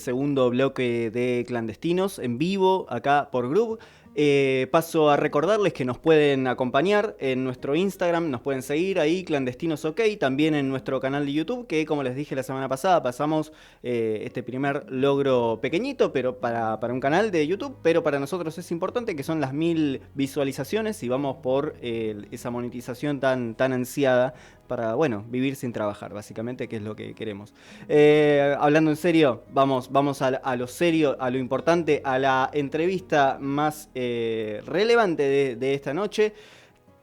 Segundo bloque de Clandestinos en vivo acá por Groove. Paso a recordarles que nos pueden acompañar en nuestro Instagram, nos pueden seguir ahí, Clandestinos OK, también en nuestro canal de YouTube, que como les dije la semana pasada, pasamos este primer logro pequeñito, pero para un canal de YouTube, pero para nosotros es importante, que son las 1000 visualizaciones y vamos por esa monetización tan ansiada para, bueno, vivir sin trabajar, básicamente, que es lo que queremos. Hablando en serio, vamos a lo serio, a lo importante, a la entrevista más relevante de esta noche.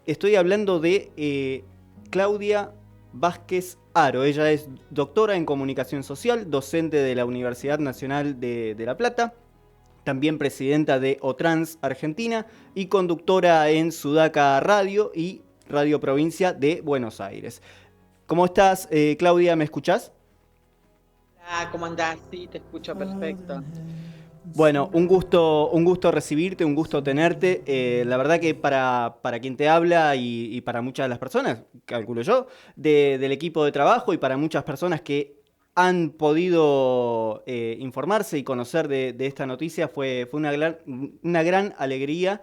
Estoy hablando de Claudia Vázquez Aro. Ella es doctora en comunicación social, docente de la Universidad Nacional de La Plata, también presidenta de OTRANS Argentina y conductora en Sudaca Radio y Radio Provincia de Buenos Aires. ¿Cómo estás, Claudia? ¿Me escuchás? Ah, ¿cómo andás? Sí, te escucho perfecto. Bueno, un gusto recibirte, un gusto tenerte. La verdad que para quien te habla y para muchas de las personas, calculo yo, del equipo de trabajo y para muchas personas que han podido informarse y conocer de esta noticia, fue una gran alegría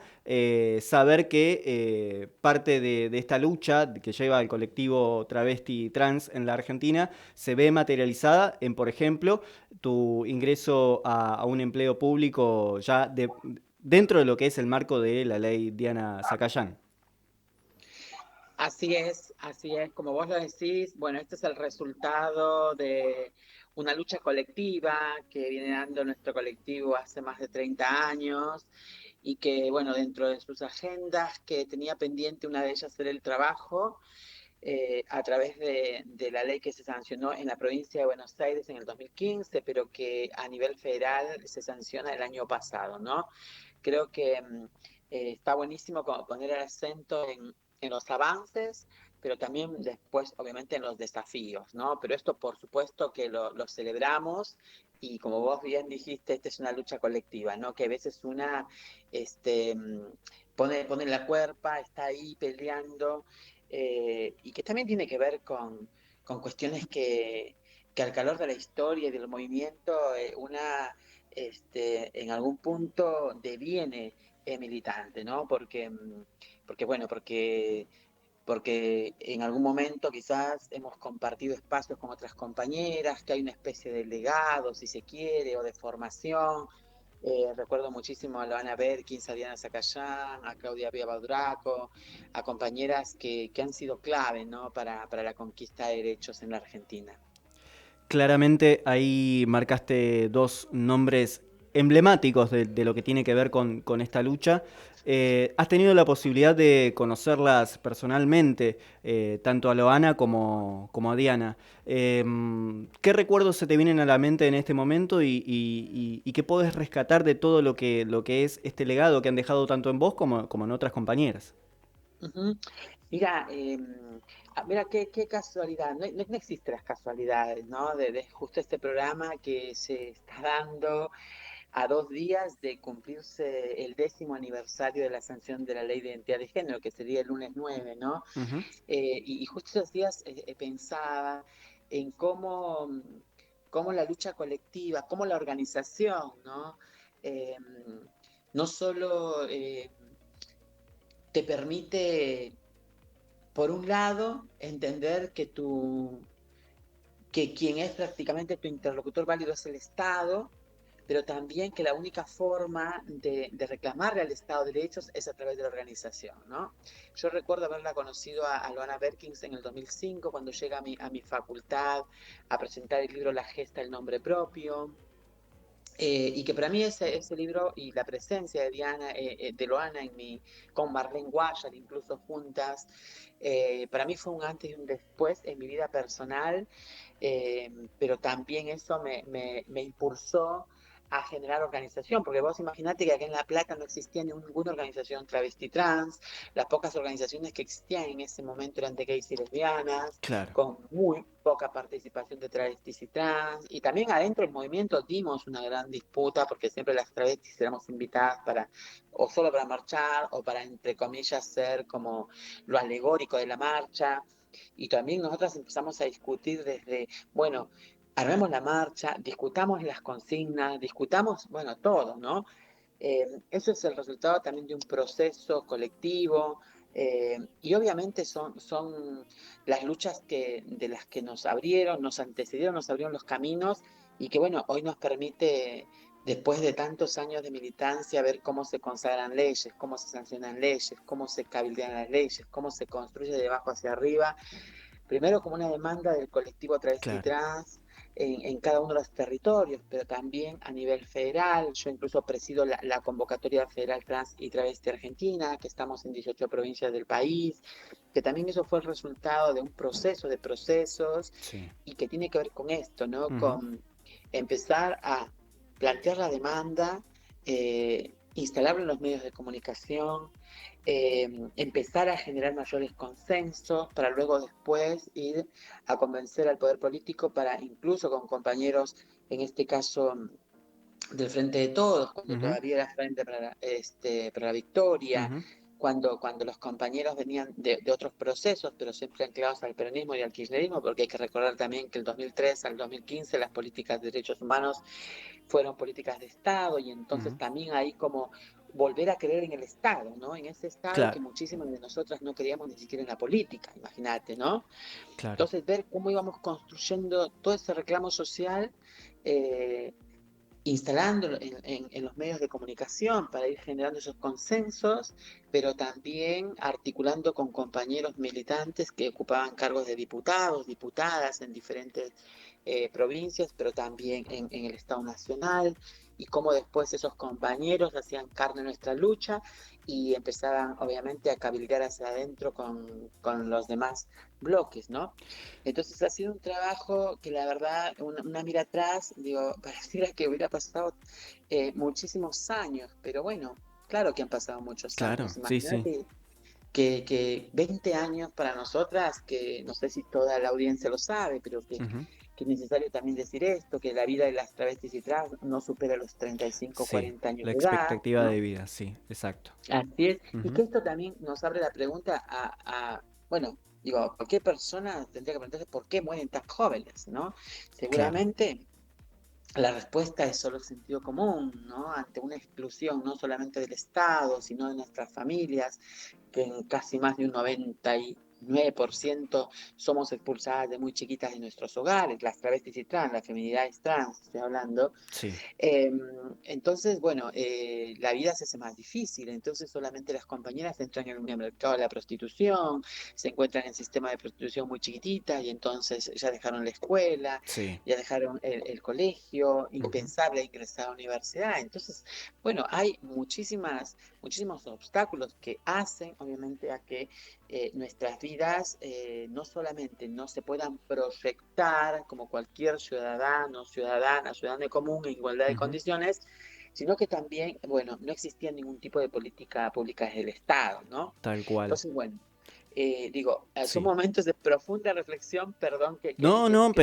saber que parte de esta lucha que lleva el colectivo travesti trans en la Argentina se ve materializada en, por ejemplo, tu ingreso a un empleo público ya dentro de lo que es el marco de la ley Diana Zacayán. Así es, como vos lo decís, bueno, este es el resultado de una lucha colectiva que viene dando nuestro colectivo hace más de 30 años y que, bueno, dentro de sus agendas que tenía pendiente, una de ellas era el trabajo, a través de la ley que se sancionó en la provincia de Buenos Aires en el 2015, pero que a nivel federal se sanciona el año pasado, ¿no? Creo que está buenísimo como poner el acento en los avances, pero también después, obviamente, en los desafíos, ¿no? Pero esto, por supuesto, que lo celebramos y como vos bien dijiste, esta es una lucha colectiva, ¿no? Que a veces una este, pone la cuerpa, está ahí peleando y que también tiene que ver con cuestiones que al calor de la historia y del movimiento, en algún punto deviene militante, ¿no? Porque bueno, porque en algún momento quizás hemos compartido espacios con otras compañeras, que hay una especie de legado, si se quiere, o de formación. Recuerdo muchísimo a Loana Berkins, a Diana Zacayán, a Claudia Pia Baudraco, a compañeras que han sido clave, ¿no? Para la conquista de derechos en la Argentina. Claramente ahí marcaste dos nombres emblemáticos de lo que tiene que ver con esta lucha. Has tenido la posibilidad de conocerlas personalmente, tanto a Loana como a Diana. ¿Qué recuerdos se te vienen a la mente en este momento y qué podés rescatar de todo lo que es este legado que han dejado tanto en vos como en otras compañeras? Ujú. Mira, mira qué casualidad, no existen las casualidades, ¿no? De justo este programa que se está dando a 2 días de cumplirse el 10º aniversario de la sanción de la Ley de Identidad de Género, que sería el lunes 9, ¿no? Ujú. Y justo esos días pensaba en cómo la lucha colectiva, cómo la organización, ¿no? Eh, no solo te permite por un lado, entender que quien es prácticamente tu interlocutor válido es el Estado, pero también que la única forma de reclamarle al Estado derechos es a través de la organización, ¿no? Yo recuerdo haberla conocido a Luana Berkins en el 2005, cuando llega a mi facultad a presentar el libro La Gesta, el nombre propio, y que para mí ese libro y la presencia de Diana, de Loana con Marlene Guayar, incluso juntas, para mí fue un antes y un después en mi vida personal, pero también eso me impulsó a generar organización, porque vos imaginate que acá en La Plata no existía ninguna organización travesti trans, las pocas organizaciones que existían en ese momento eran de gays y lesbianas, Claro. con muy poca participación de travestis y trans, y también adentro del movimiento dimos una gran disputa, porque siempre las travestis éramos invitadas o solo para marchar, o para, entre comillas, ser como lo alegórico de la marcha, y también nosotras empezamos a discutir desde, bueno, armemos la marcha, discutamos las consignas, discutamos, bueno, todo, ¿no? Eso es el resultado también de un proceso colectivo y obviamente son las luchas de las que nos abrieron, nos antecedieron, nos abrieron los caminos y que bueno, hoy nos permite, después de tantos años de militancia, ver cómo se consagran leyes, cómo se sancionan leyes, cómo se cabildean las leyes, cómo se construye de abajo hacia arriba primero como una demanda del colectivo travesti Claro. trans en cada uno de los territorios, pero también a nivel federal. Yo incluso presido la convocatoria federal trans y travesti argentina, que estamos en 18 provincias del país, que también eso fue el resultado de un proceso de procesos Sí. y que tiene que ver con esto, ¿no? Ujú. Con empezar a plantear la demanda, instalarlo en los medios de comunicación, empezar a generar mayores consensos para luego después ir a convencer al poder político para incluso con compañeros, en este caso del Frente de Todos, cuando Ujú. todavía era Frente para la Victoria, Ujú. cuando los compañeros venían de otros procesos, pero siempre anclados al peronismo y al kirchnerismo, porque hay que recordar también que el 2003 al 2015 las políticas de derechos humanos fueron políticas de Estado y entonces Ujú. también ahí como volver a creer en el Estado, ¿no? En ese Estado que Claro, muchísimas de nosotras no creíamos ni siquiera en la política, imagínate, ¿no? claro. Entonces ver cómo íbamos construyendo todo ese reclamo social, eh, instalándolo en los medios de comunicación para ir generando esos consensos, pero también articulando con compañeros militantes que ocupaban cargos de diputados, diputadas en diferentes provincias, pero también en el Estado Nacional, y cómo después esos compañeros hacían carne nuestra lucha y empezaban obviamente a cabildear hacia adentro con los demás bloques, ¿no? Entonces ha sido un trabajo que la verdad, una mira atrás, digo, pareciera que hubiera pasado muchísimos años, pero bueno, claro que han pasado muchos Claro, años. sí, sí. Imagínate que 20 años para nosotras, que no sé si toda la audiencia lo sabe, pero Ujú. que es necesario también decir esto, que la vida de las travestis y trans no supera los 35 Sí, 40 años la de edad, expectativa ¿no? de vida, sí, exacto. Así es, y Ujú. que esto también nos abre la pregunta bueno, digo, cualquier persona tendría que preguntarse por qué mueren tan jóvenes, ¿no? Claro. Seguramente la respuesta es solo el sentido común, ¿no? Ante una exclusión no solamente del Estado, sino de nuestras familias, que en casi más de un 99% somos expulsadas de muy chiquitas de nuestros hogares, las travestis y trans, las feminidades trans, estoy hablando, Sí. eh, entonces, bueno, la vida se hace más difícil, entonces solamente las compañeras entran en el mercado de la prostitución, se encuentran en sistemas de prostitución muy chiquititas y entonces ya dejaron la escuela, Sí. ya dejaron el colegio, Ujú. impensable ingresar a la universidad. Entonces, bueno, hay muchísimos obstáculos que hacen obviamente a que nuestras vidas no solamente no se puedan proyectar como cualquier ciudadano, ciudadana común en igualdad de Ujú. condiciones, sino que también, bueno, no existía ningún tipo de política pública del Estado, ¿no? Tal cual. Entonces, bueno, digo, son Sí. momentos de profunda reflexión, perdón No, no, haya,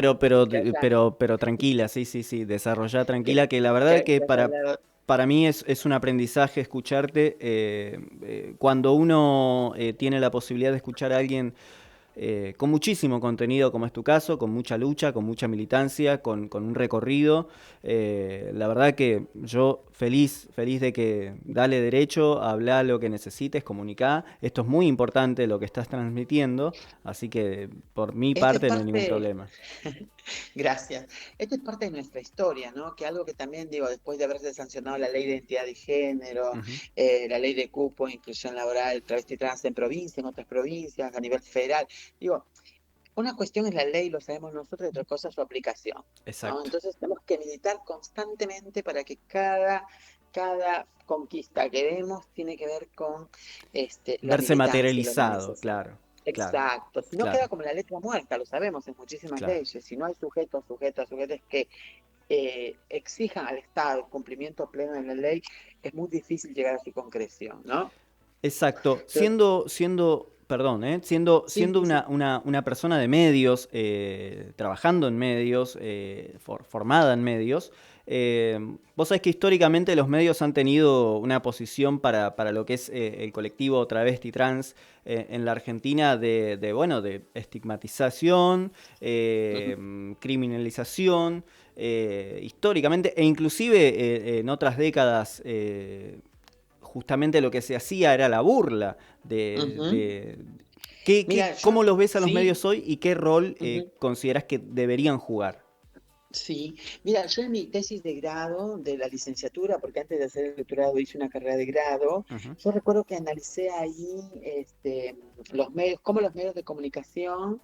pero tranquila, sí, sí, sí, desarrollá tranquila, que la verdad que que haya hablado. para mí es un aprendizaje escucharte. Cuando uno tiene la posibilidad de escuchar a alguien con muchísimo contenido, como es tu caso, con mucha lucha, con mucha militancia, con un recorrido. La verdad que yo feliz, feliz de que dale derecho, habla lo que necesites, comunicá. Esto es muy importante lo que estás transmitiendo, así que por mi Esto es parte no hay ningún parte, problema. gracias. Esto es parte de nuestra historia, ¿no? Que algo que también digo, después de haberse sancionado la ley de identidad de género, Ujú. la ley de cupo, inclusión laboral, travesti trans en provincia, en otras provincias, a nivel federal, digo, una cuestión es la ley, lo sabemos nosotros, y otra cosa es su aplicación, ¿no? Exacto. Entonces tenemos que militar constantemente para que cada conquista que demos tiene que ver con la Verse militancia, la materializado, organización. claro, claro, Exacto, si no queda claro, como la letra muerta, lo sabemos en muchísimas claro. leyes, si no hay sujetos que exijan al Estado el cumplimiento pleno de la ley, es muy difícil llegar a su concreción, ¿no? Exacto. Entonces, Perdón, sí, siendo sí, sí, una persona de medios, trabajando en medios, formada en medios, Vos sabés que históricamente los medios han tenido una posición para lo que es el colectivo travesti trans en la Argentina bueno, de estigmatización, Ujú. criminalización, históricamente, e inclusive en otras décadas justamente lo que se hacía era la burla Ujú. Mira, ¿cómo yo los ves a los sí. medios hoy y qué rol Ujú. considerás que deberían jugar? Sí, mira, yo en mi tesis de grado de la licenciatura, porque antes de hacer el doctorado hice una carrera de grado, Ujú, yo recuerdo que analicé ahí los medios, cómo los medios de comunicación,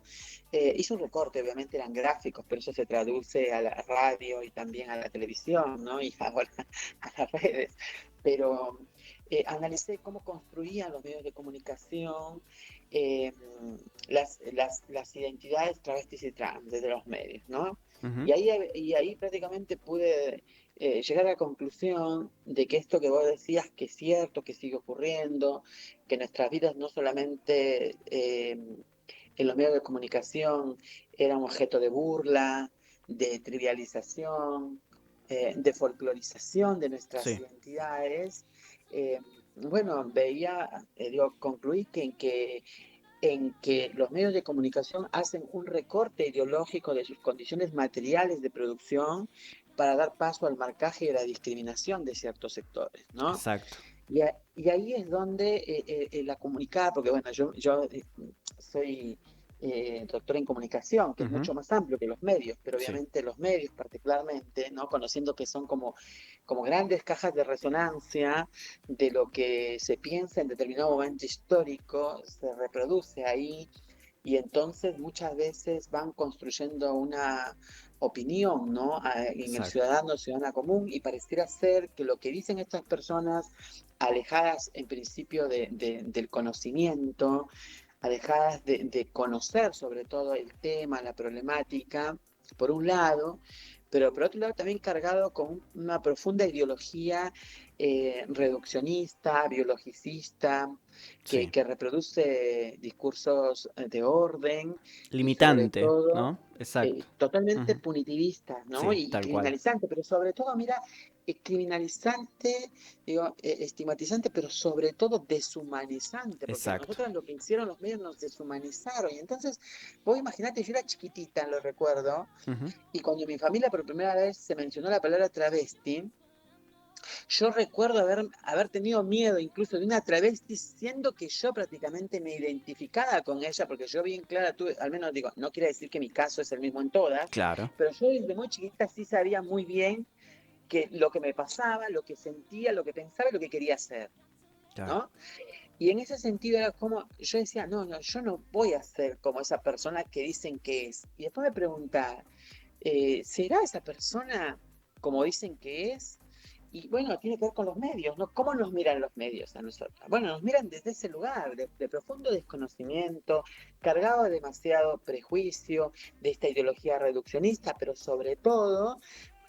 hice un recorte, obviamente eran gráficos, pero eso se traduce a la radio y también a la televisión, ¿no? Y ahora a las redes. Pero analicé cómo construían los medios de comunicación eh, las identidades travestis y trans desde los medios, ¿no? ujú. Y ahí prácticamente pude llegar a la conclusión de que esto que vos decías que es cierto, que sigue ocurriendo, que nuestras vidas no solamente en los medios de comunicación eran objeto de burla, de trivialización, de folclorización de nuestras Sí, identidades. eh, bueno, concluí en que los medios de comunicación hacen un recorte ideológico de sus condiciones materiales de producción para dar paso al marcaje y a la discriminación de ciertos sectores, ¿no? exacto. Y ahí es donde la comunicada, porque bueno, yo soy doctor en comunicación, que es Ujú, mucho más amplio que los medios, pero sí, obviamente los medios particularmente, ¿no? Conociendo que son como grandes cajas de resonancia de lo que se piensa en determinado momento histórico, se reproduce ahí y entonces muchas veces van construyendo una opinión, ¿no? En el exacto. ciudadano, ciudadana común, y pareciera ser que lo que dicen estas personas, alejadas en principio del conocimiento, alejadas de conocer sobre todo el tema, la problemática, por un lado, pero por otro lado también cargado con una profunda ideología reduccionista, biologicista, que, Sí. que reproduce discursos de orden y sobre Limitante, todo ¿no? Exacto. totalmente Ujú, punitivistas, ¿no? sí, Y tal cual. criminalizante, pero sobre todo, mira, criminalizante, digo, estigmatizante, pero sobre todo deshumanizante, porque a Exacto. nosotros lo que hicieron los medios nos deshumanizaron. Y entonces, vos imaginate, yo era chiquitita, lo recuerdo, Ujú, y cuando en mi familia por primera vez se mencionó la palabra travesti, yo recuerdo haber tenido miedo incluso de una travesti, siendo que yo prácticamente me identificaba con ella, porque yo bien clara tuve, al menos digo, no quiere decir que mi caso es el mismo en todas, claro, pero yo desde muy chiquita sí sabía muy bien que lo que me pasaba, lo que sentía, lo que pensaba y lo que quería hacer, claro. ¿no? Y en ese sentido era como, yo decía, no, no, yo no voy a ser como esa persona que dicen que es. Y después me preguntaba, ¿será esa persona como dicen que es? Y bueno, tiene que ver con los medios, ¿no? ¿Cómo nos miran los medios a nosotros? Bueno, nos miran desde ese lugar, de profundo desconocimiento, cargado de demasiado prejuicio, de esta ideología reduccionista, pero sobre todo,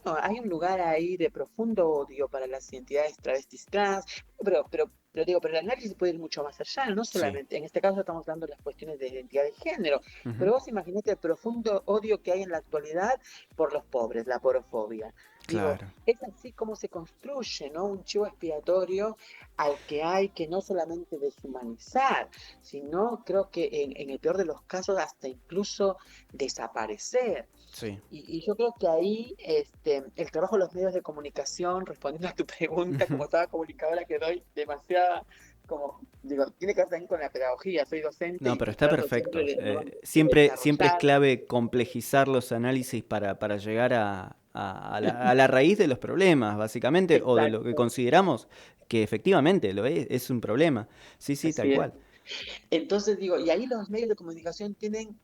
no, hay un lugar ahí de profundo odio para las identidades travestis trans, pero el análisis puede ir mucho más allá, no Sí. solamente, en este caso estamos hablando de las cuestiones de identidad de género, Ujú, pero vos imaginate el profundo odio que hay en la actualidad por los pobres, la porofobia. Digo, claro. es así como se construye, ¿no? Un chivo expiatorio al que hay que no solamente deshumanizar, sino creo que en el peor de los casos hasta incluso desaparecer. Sí. Y yo creo que ahí el trabajo de los medios de comunicación, respondiendo a tu pregunta, Ujú. como estaba comunicadora, que doy demasiada, como digo, tiene que ver también con la pedagogía, soy docente No, pero y está trato siempre perfecto. de, ¿no? de Siempre es desarrollar. clave complejizar los análisis para llegar a la raíz de los problemas, básicamente, o de lo que Exacto, consideramos que efectivamente lo es un problema. Sí, sí, tal así es. cual. Entonces digo, y ahí los medios de comunicación tienen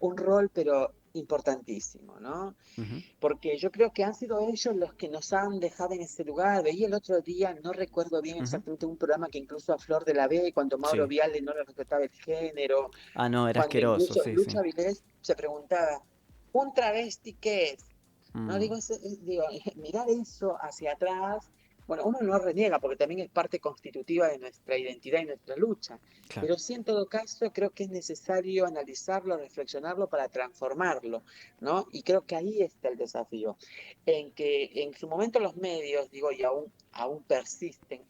un rol, pero importantísimo, ¿no? Ujú, Porque yo creo que han sido ellos los que nos han dejado en ese lugar. Veía el otro día, no recuerdo bien ujú. exactamente, un programa que incluso a Flor de la B, cuando Mauro Sí. Viale no le respetaba el género, Ah, no, era cuando asqueroso, incluso sí, sí. Lucha Vilés se preguntaba, ¿un travesti qué es? No Mm, digo, digo, mirar eso hacia atrás bueno, uno no reniega porque también es parte constitutiva de nuestra identidad y nuestra lucha, Claro. pero sí en todo caso creo que es necesario analizarlo, reflexionarlo para transformarlo, ¿no? Y creo que ahí está el desafío, en que en su momento los medios, digo, y aún persisten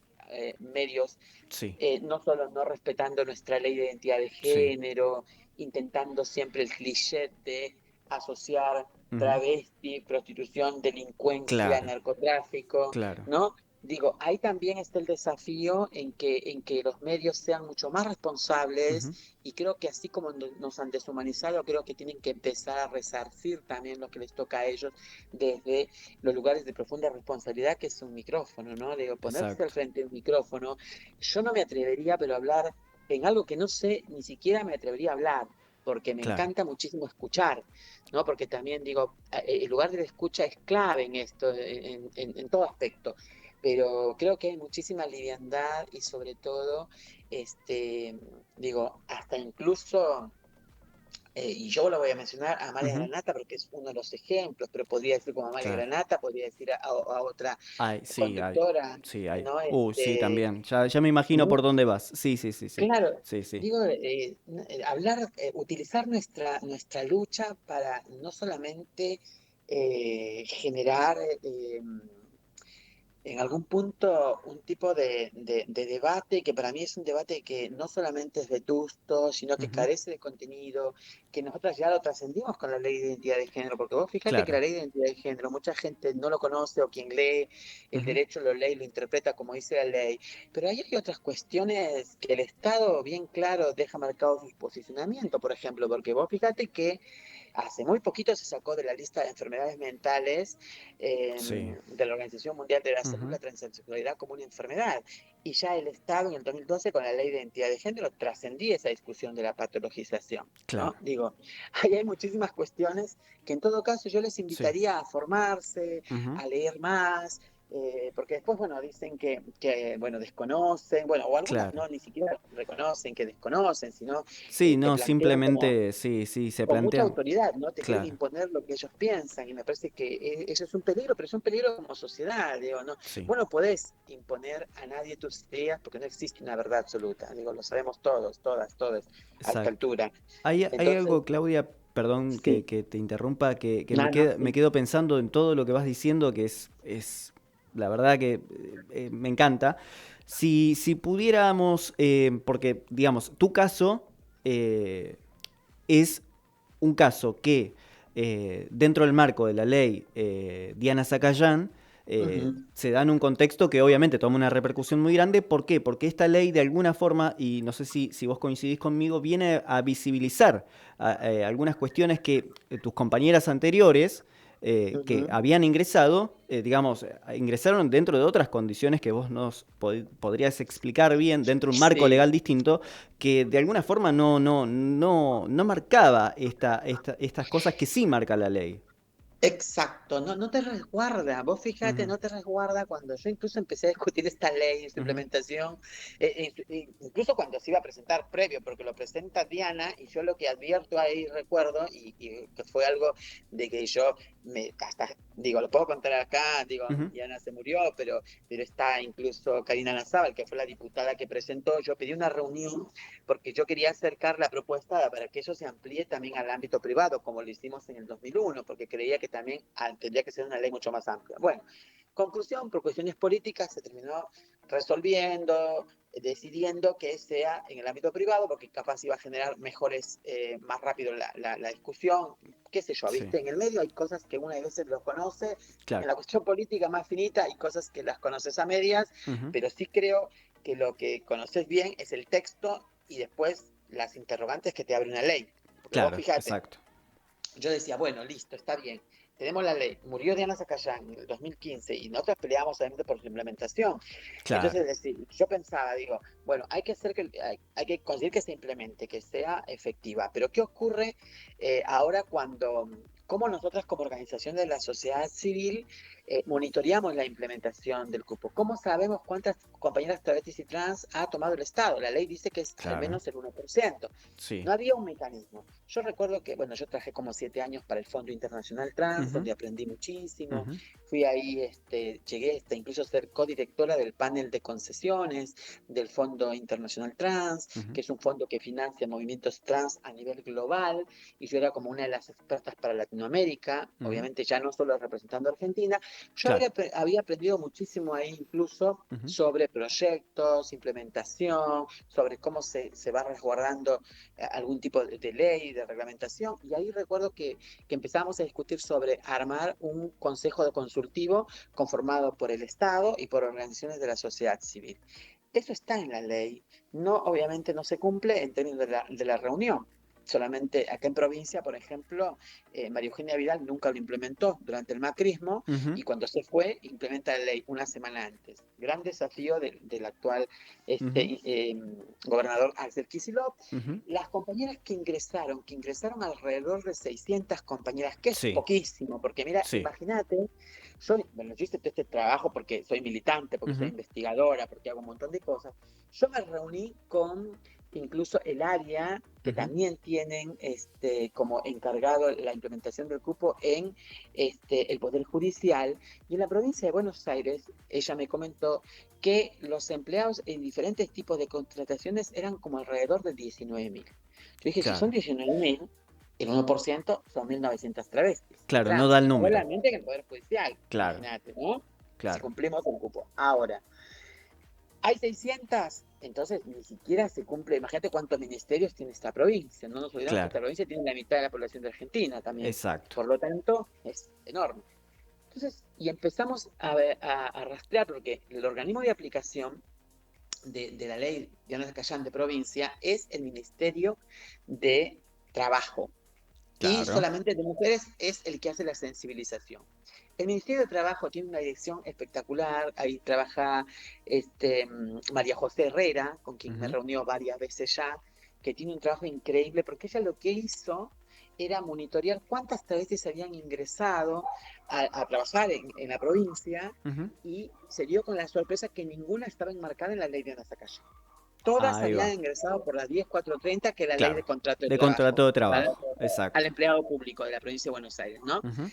medios Sí, no solo no respetando nuestra ley de identidad de sí. género, intentando siempre el cliché de asociar Ujú. travesti, prostitución, delincuencia, Claro, narcotráfico, claro. ¿no? Digo, ahí también está el desafío en que los medios sean mucho más responsables Ujú. y creo que así como nos han deshumanizado, creo que tienen que empezar a resarcir también lo que les toca a ellos desde los lugares de profunda responsabilidad que es un micrófono, ¿no? Digo, ponerse al Exacto. frente de un micrófono yo no me atrevería, pero a hablar en algo que no sé, ni siquiera me atrevería a hablar, porque me Claro. encanta muchísimo escuchar, ¿no? Porque también digo, el lugar de la escucha es clave en esto, en todo aspecto. Pero creo que hay muchísima liviandad y sobre todo, este, digo, hasta incluso y yo lo voy a mencionar a Amalia Ujú. Granata porque es uno de los ejemplos, pero podría decir como Amalia Claro. Granata, podría decir a otra Hay, sí, hay. conductora, Sí, hay. ¿no? Sí, también. Ya me imagino por dónde vas. Sí, sí, sí, sí. Claro, Sí, sí. digo, hablar, utilizar nuestra lucha para no solamente generar en algún punto un tipo de debate que para mí es un debate que no solamente es vetusto, sino que Ujú. carece de contenido, que nosotros ya lo trascendimos con la ley de identidad de género, porque vos fíjate que Claro. la ley de identidad de género mucha gente no lo conoce o quien lee el Ujú. derecho lo lee y lo interpreta como dice la ley, pero ahí hay otras cuestiones que el Estado bien claro deja marcado sus posicionamientos, por ejemplo, porque vos fíjate que hace muy poquito se sacó de la lista de enfermedades mentales Sí. de la Organización Mundial de la Salud Ujú. la transexualidad como una enfermedad. Y ya el Estado en el 2012 con la ley de identidad de género trascendía esa discusión de la patologización. ¿No? Claro. Digo, ahí hay muchísimas cuestiones que en todo caso yo les Sí. invitaría a formarse, Ujú. a leer más, porque después, bueno, dicen bueno, desconocen, bueno, o algunas Claro. no, ni siquiera reconocen que desconocen, sino Sí, te no, plantean como simplemente, sí, sí, se con mucha plantean. autoridad, ¿no? Te quieren Claro. imponer lo que ellos piensan y me parece que eso es un peligro, pero es un peligro como sociedad, digo, ¿no? Sí. Vos no podés imponer a nadie tus ideas porque no existe una verdad absoluta, digo, lo sabemos todos, todas, todos, a esta Exacto. altura. Hay Entonces, algo, Claudia, perdón sí, que te interrumpa, que no, no, me sí. quedo pensando en todo lo que vas diciendo, que es la verdad que me encanta. Si pudiéramos, porque digamos, tu caso eh, es un caso que dentro del marco de la ley Diana Zacayán Ujú. se da en un contexto que obviamente toma una repercusión muy grande. ¿Por qué? Porque esta ley de alguna forma, y no sé si vos coincidís conmigo, viene a visibilizar algunas cuestiones que tus compañeras anteriores que Ujú. habían ingresado, digamos, ingresaron dentro de otras condiciones que vos nos podrías explicar bien, dentro de un marco Sí, legal distinto, que de alguna forma no marcaba estas cosas que sí marca la ley. exacto, no, no te resguarda, vos fíjate, Ujú. no te resguarda cuando yo incluso empecé a discutir esta ley en su Ujú. implementación, incluso cuando se iba a presentar previo, porque lo presenta Diana y yo lo que advierto ahí recuerdo, y que fue algo de que yo hasta, digo, lo puedo contar acá, digo, Ujú. Diana se murió, pero está incluso Karina Lazábal, que fue la diputada que presentó, yo pedí una reunión porque yo quería acercar la propuesta para que eso se amplíe también al ámbito privado, como lo hicimos en el 2001, porque creía que también tendría que ser una ley mucho más amplia. Bueno, conclusión, por cuestiones políticas se terminó resolviendo, decidiendo que sea en el ámbito privado, porque capaz iba a generar mejores, más rápido la discusión, qué sé yo, Sí, viste, en el medio hay cosas que una a veces lo conoce, en claro. la cuestión política más finita hay cosas que las conoces a medias, Ujú. pero sí creo que lo que conoces bien es el texto y después las interrogantes que te abre una ley. Porque vos Claro, fíjate, exacto. yo decía, bueno, listo, está bien, tenemos la ley, murió Diana Zacayán en el 2015 y nosotros peleamos obviamente por su implementación. Claro. Entonces, yo pensaba, digo, bueno, hay que hacer hay que conseguir que se implemente, que sea efectiva. Pero ¿qué ocurre ahora cómo nosotras como organización de la sociedad civil monitoreamos la implementación del cupo. ¿Cómo sabemos cuántas compañeras travestis y trans ha tomado el Estado? La ley dice que es al Claro. menos el 1%. Sí. No había un mecanismo. Yo recuerdo que, bueno, yo trabajé como 7 años para el Fondo Internacional Trans, Ujú, donde aprendí muchísimo. ujú, Fui ahí, llegué hasta incluso a ser codirectora del panel de concesiones del Fondo Internacional Trans, ujú. que es un fondo que financia movimientos trans a nivel global, y yo era como una de las expertas para Latinoamérica, Ujú. obviamente ya no solo representando a Argentina. Yo Claro. había aprendido muchísimo ahí incluso Ujú. sobre proyectos, implementación, sobre cómo se va resguardando algún tipo de ley, de reglamentación, y ahí recuerdo que empezamos a discutir sobre armar un consejo de consultivo conformado por el Estado y por organizaciones de la sociedad civil. Eso está en la ley, no, obviamente no se cumple en términos de la reunión. Solamente acá en provincia, por ejemplo, María Eugenia Vidal nunca lo implementó durante el macrismo, Ujú, y cuando se fue, implementa la ley una semana antes. Gran desafío del actual ujú, gobernador Axel Kicillof. ujú. Las compañeras que ingresaron alrededor de 600 compañeras, que es Sí, poquísimo, porque mira, sí. imagínate, bueno, yo hice todo este trabajo porque soy militante, porque soy Ujú. investigadora, porque hago un montón de cosas. Yo me reuní con incluso el área que Ujú. también tienen como encargado la implementación del cupo en el Poder Judicial, y en la provincia de Buenos Aires, ella me comentó que los empleados en diferentes tipos de contrataciones eran como alrededor de 19.000. Yo dije, si son Claro. 19.000, el 1% son 1.900 travestis y Claro, no da trans, el número. solamente en el Poder Judicial, Claro, imagínate, ¿no? Si claro. cumplimos el cupo. Ahora, hay 600, entonces ni siquiera se cumple. Imagínate cuántos ministerios tiene esta provincia. No nos olvidemos que esta Claro. provincia tiene la mitad de la población de Argentina también. Exacto. Por lo tanto, es enorme. Entonces, y empezamos a rastrear, porque el organismo de aplicación de la ley Diana Cayán de provincia es el Ministerio de Trabajo. Y Claro. solamente de mujeres es el que hace la sensibilización. El Ministerio de Trabajo tiene una dirección espectacular, ahí trabaja María José Herrera, con quien me Ujú. reunió varias veces ya, que tiene un trabajo increíble, porque ella lo que hizo era monitorear cuántas veces habían ingresado a trabajar en la provincia, Ujú. y se dio con la sorpresa que ninguna estaba enmarcada en la ley de Ana Zacaya. Todas Ahí habían va. ingresado por las 10.430, que es la ley de Claro. contrato de De trabajo, contrato de ¿vale? trabajo. Al Exacto. empleado público de la provincia de Buenos Aires, ¿no? Ujú.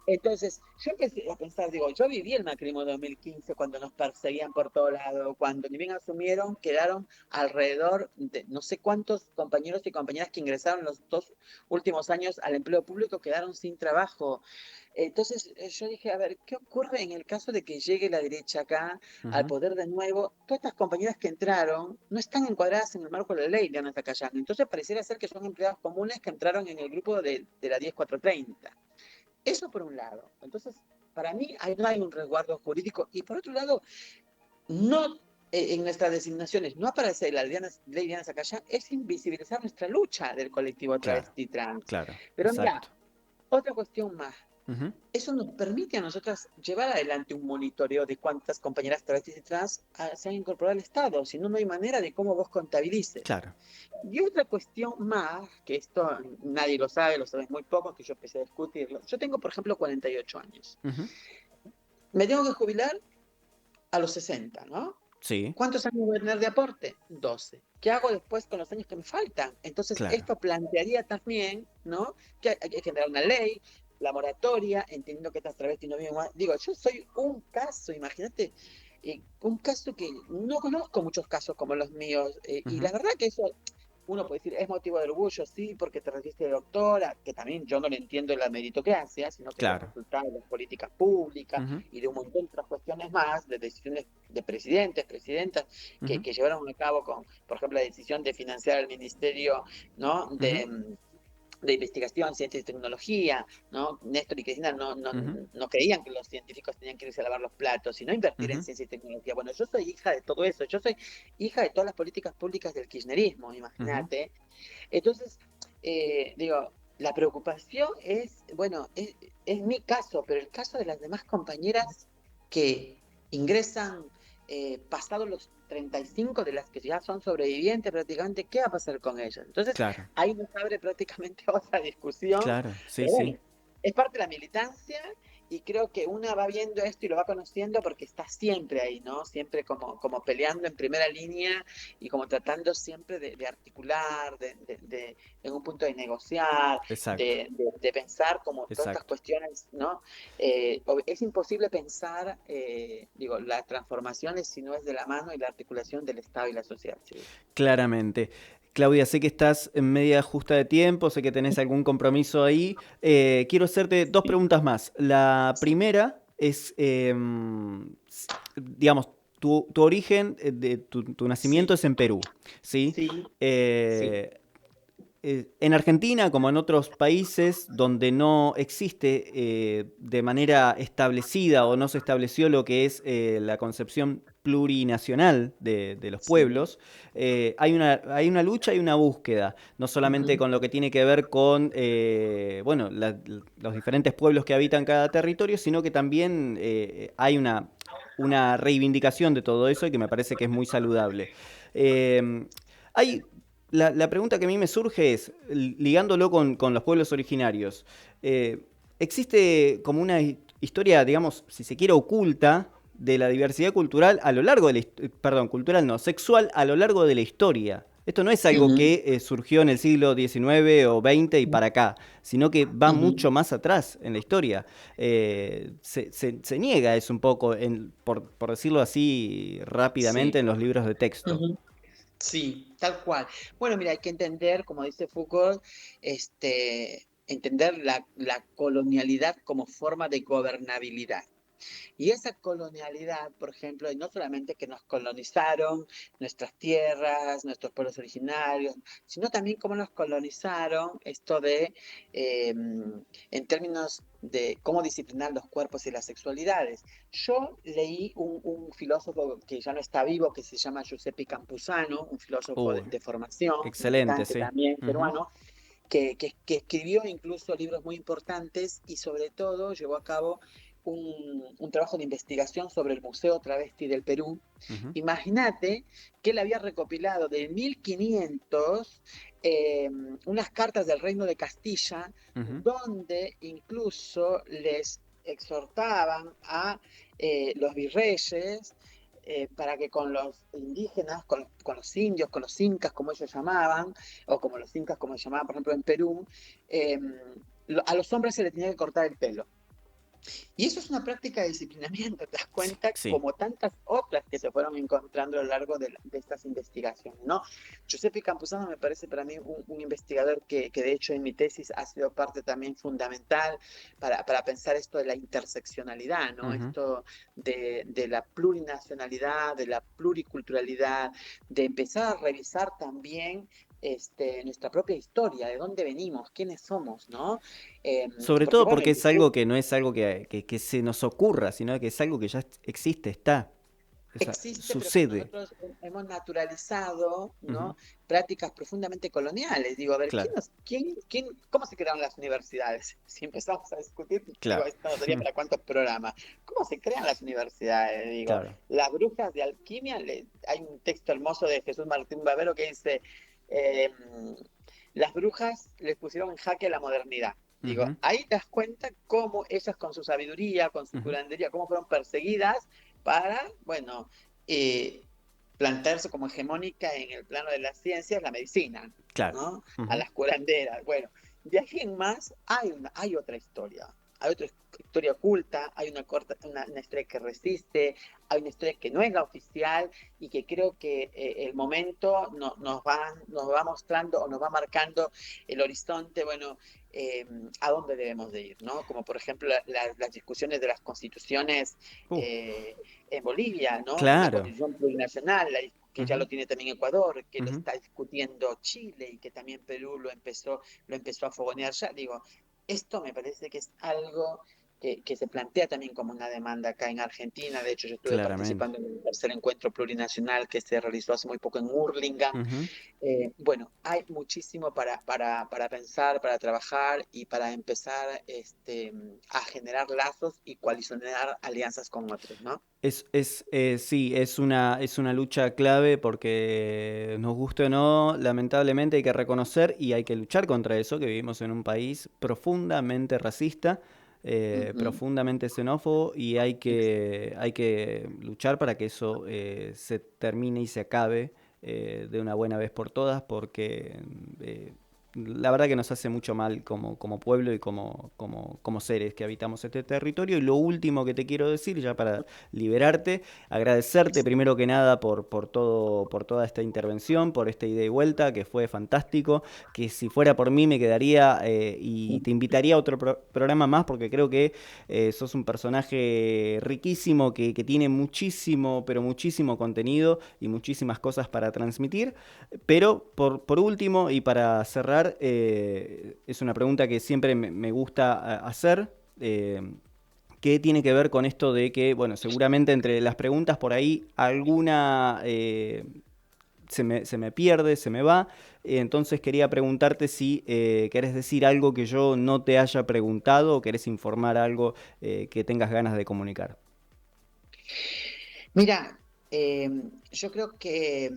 Entonces, yo empecé a pensar, digo, yo viví el macrismo 2015 cuando nos perseguían por todo lado, cuando ni bien asumieron, quedaron alrededor de no sé cuántos compañeros y compañeras que ingresaron los 2 últimos años al empleo público, quedaron sin trabajo. Entonces, yo dije, a ver, ¿qué ocurre en el caso de que llegue la derecha acá al Ujú. poder de nuevo? Todas estas compañeras que entraron no están encuadradas en el marco de la ley de Ana Zacayán. Entonces, pareciera ser que son empleados comunes que entraron en el grupo de la 10430. Eso por un lado. Entonces, para mí no hay un resguardo jurídico. Y por otro lado, no en nuestras designaciones no aparece la ley Diana Zacayán, es invisibilizar nuestra lucha del colectivo Claro. travesti trans. Claro. Pero mira, Exacto. otra cuestión más. Ujú. Eso nos permite a nosotras llevar adelante un monitoreo de cuántas compañeras travestis y trans se han incorporado al Estado, si no, no hay manera de cómo vos contabilices. Claro. Y otra cuestión más, que esto nadie lo sabe, lo sabes muy poco, que yo empecé a discutirlo. Yo tengo, por ejemplo, 48 años. Ujú. Me tengo que jubilar a los 60, ¿no? Sí. ¿Cuántos años voy a tener de aporte? 12. ¿Qué hago después con los años que me faltan? Entonces, Claro. esto plantearía también, ¿no? Que hay que generar una ley, la moratoria, entendiendo que estas travestis no viven más. Digo, yo soy un caso, imagínate, un caso que no conozco muchos casos como los míos, y Ujú. la verdad que eso uno puede decir, es motivo de orgullo, sí, porque te recibiste de doctora, que también yo no le entiendo la meritocracia, sino que es el Claro. resultado de las políticas públicas Ujú. y de un montón de otras cuestiones más, de decisiones de presidentes, presidentas, Ujú. que llevaron a cabo con, por ejemplo, la decisión de financiar el Ministerio, ¿no? Ujú. De investigación, ciencia y tecnología, ¿no? Néstor y Cristina Ujú. no creían que los científicos tenían que irse a lavar los platos, sino invertir en Ujú. ciencia y tecnología. Bueno, yo soy hija de todo eso, yo soy hija de todas las políticas públicas del kirchnerismo, Ujú. imagínate. Entonces, digo, la preocupación es, bueno, es mi caso, pero el caso de las demás compañeras que ingresan pasados los 35, de las que ya son sobrevivientes prácticamente, ¿qué va a pasar con ellas? Entonces, Claro. ahí nos abre prácticamente otra discusión, Claro. Sí, pero sí. bueno, es parte de la militancia, y creo que una va viendo esto y lo va conociendo porque está siempre ahí, ¿no? Siempre como peleando en primera línea y como tratando siempre de articular, en un punto de negociar, Exacto, de pensar como todas estas exacto. cuestiones, ¿no? Es imposible pensar, digo, las transformaciones si no es de la mano y la articulación del Estado y la sociedad civil. Claramente. Claudia, sé que estás en media justa de tiempo, sé que tenés algún compromiso ahí. Quiero hacerte dos Sí, preguntas más. La primera es, digamos, tu origen, tu nacimiento sí, es en Perú, ¿sí? sí, sí. Eh, en Argentina, como en otros países donde no existe de manera establecida o no se estableció lo que es la concepción plurinacional de los Sí. pueblos, hay una lucha y una búsqueda, no solamente Ujú, con lo que tiene que ver con bueno, los diferentes pueblos que habitan cada territorio, sino que también hay una reivindicación de todo eso y que me parece que es muy saludable. Eh, hay la pregunta que a mí me surge es, ligándolo con los pueblos originarios, ¿existe como una historia, digamos, si se quiere, oculta de la diversidad cultural a lo largo de perdón, cultural no, sexual a lo largo de la historia? Esto no es algo ujú, que surgió en el siglo XIX o XX y para acá, sino que va ujú, mucho más atrás en la historia. Se niega eso un poco, por decirlo así rápidamente, sí. en los libros de texto. Ujú. Sí, tal cual. Bueno, mira, hay que entender, como dice Foucault, entender la colonialidad como forma de gobernabilidad. Y esa colonialidad, por ejemplo, y no solamente que nos colonizaron nuestras tierras, nuestros pueblos originarios, sino también cómo nos colonizaron esto en términos de cómo disciplinar los cuerpos y las sexualidades. Yo leí un filósofo que ya no está vivo, que se llama Giuseppe Campuzano, un filósofo Uh, de formación, Excelente, militante sí. también Ujú, peruano, que escribió incluso libros muy importantes y sobre todo llevó a cabo un trabajo de investigación sobre el Museo Travesti del Perú. ujú, Imagínate que él había recopilado de 1500 unas cartas del Reino de Castilla ujú. donde incluso les exhortaban a los virreyes para que con los indígenas, con los indios, con los incas, como ellos llamaban, o como los incas, como se llamaban, por ejemplo, en Perú, eh, a los hombres se les tenía que cortar el pelo. Y eso es una práctica de disciplinamiento, te das Sí, cuenta, sí. como tantas otras que se fueron encontrando a lo largo de estas investigaciones, ¿no? Giuseppe Campuzano me parece para mí un investigador que, de hecho en mi tesis ha sido parte también fundamental para pensar esto de la interseccionalidad, ¿no? Ujú. Esto de la plurinacionalidad, de la pluriculturalidad, de empezar a revisar también nuestra propia historia, de dónde venimos, quiénes somos, ¿no? Sobre Porque todo bueno, porque es algo que no es algo que se nos ocurra, sino que es algo que ya existe, está. O sea, existe, pero que sucede. nosotros hemos naturalizado, Ujú, ¿no? Prácticas profundamente coloniales. Digo, a ver, claro, ¿cómo se crearon las universidades? Si empezamos a discutir, digo, claro, esto no sería para cuántos programas. ¿Cómo se crean las universidades? Digo, claro. las brujas de alquimia, hay un texto hermoso de Jesús Martín Bavero que dice, eh, las brujas les pusieron en jaque la modernidad. Digo, Ujú, ahí te das cuenta cómo ellas con su sabiduría, con su ujú, curandería, cómo fueron perseguidas para, bueno, eh, plantearse como hegemónica en el plano de las ciencias, la medicina, claro. ¿no? A Ujú, las curanderas. Bueno, de ahí en más hay otra historia. Hay otra historia oculta, hay una historia que resiste, hay una historia que no es la oficial y que creo que el momento nos va mostrando o nos va marcando el horizonte, bueno, eh, a dónde debemos de ir, ¿no? Como por ejemplo las discusiones de las constituciones uh, eh, en Bolivia, ¿no? La claro. constitución plurinacional, que ya Ujú, lo tiene también Ecuador, que lo ujú. está discutiendo Chile y que también Perú lo empezó a fogonear ya. Digo, esto me parece que es algo que se plantea también como una demanda acá en Argentina. De hecho, yo estuve Claramente. participando en el tercer encuentro plurinacional que se realizó hace muy poco en Hurlingham. Ujú. Bueno, hay muchísimo para pensar, para trabajar y para empezar a generar lazos y coalicionar alianzas con otros, ¿no? Sí, es una lucha clave porque nos guste o no, lamentablemente hay que reconocer y hay que luchar contra eso, que vivimos en un país profundamente racista. Ujú. profundamente xenófobo y hay que luchar para que eso se termine y se acabe de una buena vez por todas, porque la verdad que nos hace mucho mal como pueblo y como seres que habitamos este territorio. Y lo último que te quiero decir, ya para liberarte, agradecerte primero que nada por toda esta intervención, por esta ida y vuelta, que fue fantástico, que si fuera por mí me quedaría y te invitaría a otro programa más, porque creo que sos un personaje riquísimo, que tiene muchísimo, pero muchísimo contenido y muchísimas cosas para transmitir. Pero por último, y para cerrar, es una pregunta que siempre me gusta hacer. ¿Qué tiene que ver con esto de que, bueno, seguramente entre las preguntas por ahí alguna se me pierde, se me va? Entonces quería preguntarte si querés decir algo que yo no te haya preguntado o querés informar algo que tengas ganas de comunicar. Mira, eh, yo creo que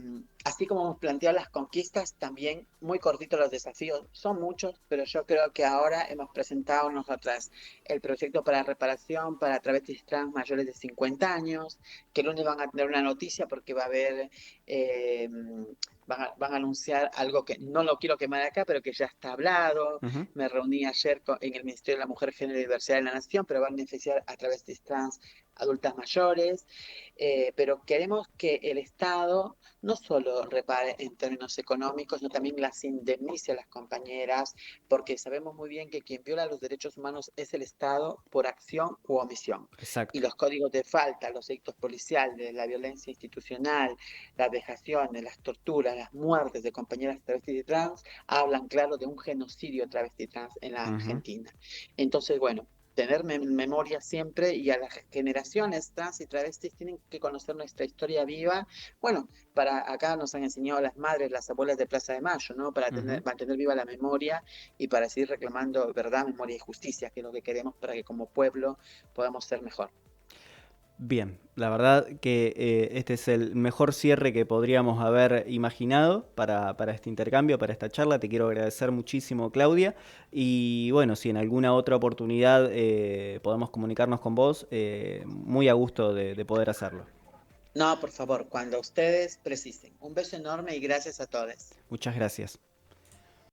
así como hemos planteado las conquistas, también muy cortitos los desafíos. Son muchos, pero yo creo que ahora hemos presentado nosotras el proyecto para reparación para travestis trans mayores de 50 años, que el lunes van a tener una noticia porque va a haber, eh, van a anunciar algo que no lo quiero quemar acá, pero que ya está hablado. Ujú. Me reuní ayer en el Ministerio de la Mujer, Género y Diversidad de la Nación, pero van a beneficiar a travestis trans adultas mayores. Pero queremos que el Estado no solo repare en términos económicos, sino también las indemnice a las compañeras, porque sabemos muy bien que quien viola los derechos humanos es el Estado por acción u omisión. Y Exacto. los códigos de falta, los delitos policiales, la violencia institucional, las vejaciones, las torturas, las muertes de compañeras travestis y trans, hablan claro de un genocidio travesti trans en la Ujú. Argentina. Entonces, bueno, tener memoria siempre, y a las generaciones trans y travestis tienen que conocer nuestra historia viva. Bueno, para acá nos han enseñado las madres, las abuelas de Plaza de Mayo, ¿no? Para Ujú. mantener viva la memoria y para seguir reclamando verdad, memoria y justicia, que es lo que queremos para que como pueblo podamos ser mejor. Bien, la verdad que este es el mejor cierre que podríamos haber imaginado para este intercambio, para esta charla. Te quiero agradecer muchísimo, Claudia. Y bueno, si en alguna otra oportunidad podemos comunicarnos con vos, muy a gusto de poder hacerlo. No, por favor, cuando ustedes precisen. Un beso enorme y gracias a todos. Muchas gracias.